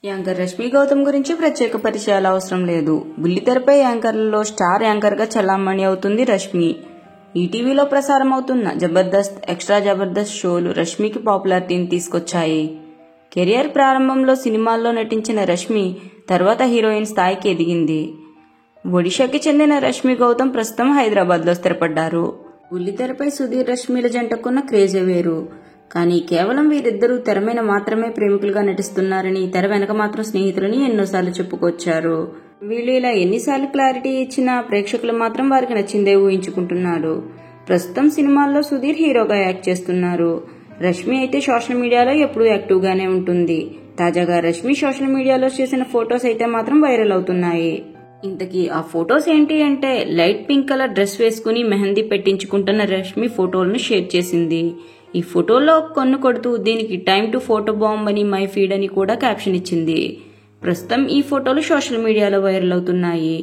Anchor Rashmi Gautam గురించి ప్రత్యేక పరిచయాలు అవసరం లేదు. బుల్లితెరపై యాంకర్లలో స్టార్ యాంకర్గా చలామణి అవుతుంది రష్మి. ఈటీవీలో ప్రసారం అవుతున్న జబర్దస్త్, ఎక్స్ట్రా జబర్దస్త్ షోలు రష్మికి పాపులారిటీని తీసుకొచ్చాయి. కెరియర్ ప్రారంభంలో సినిమాల్లో నటించిన రష్మి తర్వాత హీరోయిన్ స్థాయికి ఎదిగింది. ఒడిశాకి చెందిన రష్మి గౌతమ్ ప్రస్తుతం హైదరాబాద్లో స్థిరపడ్డారు. బుల్లితెరపై సుధీర్ రష్మిల జంటకున్న క్రేజే వేరు. కానీ కేవలం వీరిద్దరూ తెర మీద మాత్రమే ప్రేమికులుగా నటిస్తున్నారని, తెర వెనక మాత్రం స్నేహితులని ఎన్నోసార్లు చెప్పుకొచ్చారు. వీళ్ళు ఇలా ఎన్నిసార్లు క్లారిటీ ఇచ్చినా ప్రేక్షకులు మాత్రం వారికి నచ్చిందే ఊహించుకుంటున్నారు. ప్రస్తుతం సినిమాల్లో సుధీర్ హీరోగా యాక్ట్ చేస్తున్నారు. రష్మి అయితే సోషల్ మీడియాలో ఎప్పుడూ యాక్టివ్గానే ఉంటుంది. తాజాగా రష్మి సోషల్ మీడియాలో చేసిన ఫొటోస్ అయితే మాత్రం వైరల్ అవుతున్నాయి. ఇంతకీ ఆ ఫొటోస్ ఏంటి అంటే, లైట్ పింక్ కలర్ డ్రెస్ వేసుకుని మెహందీ పెట్టించుకుంటున్న రష్మి ఫోటోలను షేర్ చేసింది. ఈ ఫోటోలో కన్ను కొడుతూ దీనికి టైమ్ టు ఫోటో బాంబ్ అని మై ఫీడ్ అని కూడా క్యాప్షన్ ఇచ్చింది. ప్రస్తుతం ఈ ఫోటోలు సోషల్ మీడియాలో వైరల్ అవుతున్నాయి.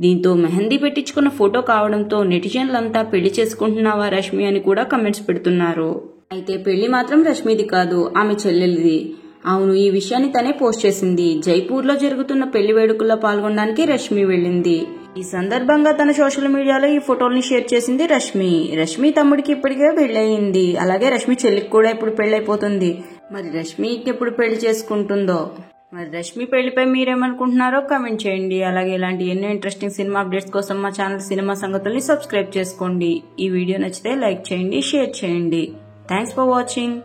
దీంతో మెహందీ పెట్టించుకున్న ఫోటో కావడంతో నెటిజన్లంతా పెళ్లి చేసుకుంటున్నావా రష్మి అని కూడా కమెంట్స్ పెడుతున్నారు. అయితే పెళ్లి మాత్రం రష్మిది కాదు, ఆమె చెల్లెలిది. అవును, ఈ విషయాన్ని తనే పోస్ట్ చేసింది. జైపూర్లో జరుగుతున్న పెళ్లి వేడుకల్లో పాల్గొనడానికి రష్మి వెళ్ళింది. ఈ సందర్భంగా తన సోషల్ మీడియాలో ఈ ఫోటోల్ని షేర్ చేసింది రష్మి. రష్మి తమ్ముడికి ఇప్పటికే పెళ్లయింది. అలాగే రష్మి చెల్లికి కూడా ఇప్పుడు పెళ్లైపోతుంది. మరి రష్మికి ఎప్పుడు పెళ్లి చేసుకుంటుందో. మరి రష్మి పెళ్లిపై మీరేమనుకుంటున్నారో కామెంట్ చేయండి. అలాగే ఇలాంటి ఎన్నో ఇంట్రెస్టింగ్ సినిమా అప్డేట్స్ కోసం మా ఛానల్ సినిమా సంగతుల్ని సబ్స్క్రైబ్ చేసుకోండి. ఈ వీడియో నచ్చితే లైక్ చేయండి, షేర్ చేయండి. Thanks for watching.